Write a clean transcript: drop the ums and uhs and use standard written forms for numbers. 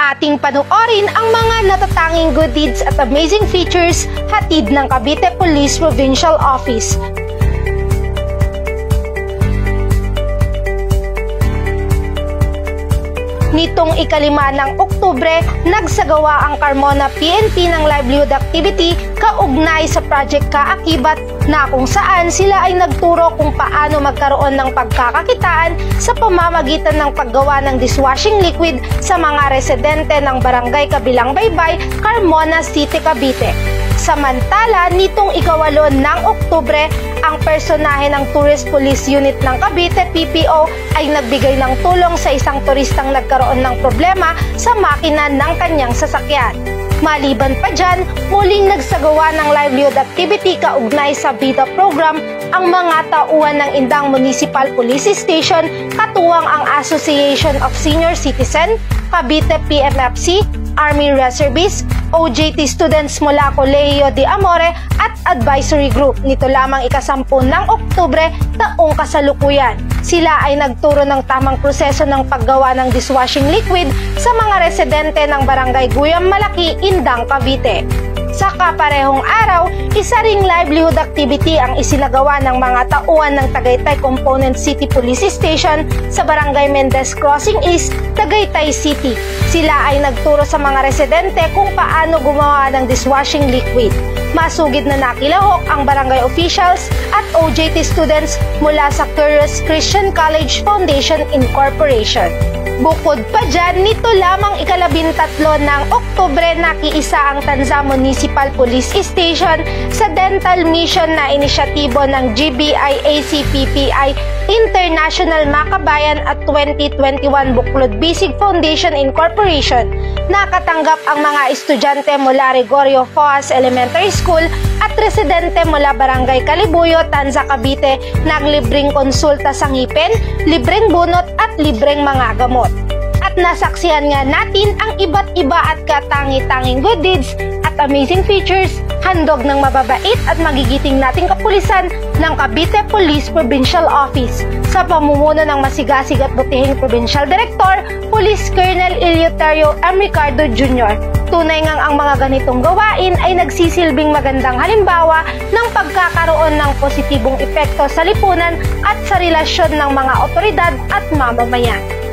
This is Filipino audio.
Ating panoorin ang mga natatanging good deeds at amazing features hatid ng Cavite Police Provincial Office. Nitong ika-5 ng Oktubre, nagsagawa ang Carmona PNP ng livelihood activity kaugnay sa Project Kaakibat na kung saan sila ay nagturo kung paano magkaroon ng pagkakakitaan sa pamamagitan ng paggawa ng dishwashing liquid sa mga residente ng Barangay Kabilang Baybay, Carmona City, Cavite. Samantala, nitong ika-8 ng Oktubre, ang personahe ng Tourist Police Unit ng Cavite, PPO, ay nagbigay ng tulong sa isang turistang nagkaroon ng problema sa makina ng kanyang sasakyan. Maliban pa dyan, muling nagsagawa ng livelihood activity kaugnay sa BIDA program ang mga tauhan ng Indang Municipal Police Station katuwang ang Association of Senior Citizen, Cavite PMFC, Army Reservists, OJT students mula Colegio de Amore at Advisory Group. Nito lamang ika-10 ng Oktubre taong kasalukuyan. Sila ay nagturo ng tamang proseso ng paggawa ng dishwashing liquid sa mga residente ng Barangay Guyam Malaki, Indang, Cavite. Sa kaparehong araw, isa ring livelihood activity ang isinagawa ng mga tauhan ng Tagaytay Component City Police Station sa Barangay Mendez Crossing East, Tagaytay City. Sila ay nagturo sa mga residente kung paano gumawa ng dishwashing liquid. Masugid na nakilahok ang barangay officials at OJT students mula sa Curious Christian College Foundation Incorporation. Bukod pa dyan, nito lamang ika-13 ng Oktubre nakiisa ang Tanza Municipal Police Station sa dental mission na inisyatibo ng GBI-ACPPI International Makabayan at 2021 Buklod Bisig Foundation Incorporation. Nakatanggap ang mga estudyante mula Gregorio Foas Elementary School at residente mula Barangay Kalibuyo, Tanza, Cavite ng libreng konsulta sa ngipin, libreng bunot at libreng mga gamot. At nasaksihan nga natin ang iba't iba at katangi-tanging good deeds at amazing features handog ng mababait at magigiting nating kapulisan ng Cavite Police Provincial Office sa pamumuno ng masigasig at butihing Provincial Director, Police Colonel Eleuterio M. Ricardo Jr. Tunay ngang ang mga ganitong gawain ay nagsisilbing magandang halimbawa ng pagkakaroon ng positibong epekto sa lipunan at sa relasyon ng mga otoridad at mamamayan.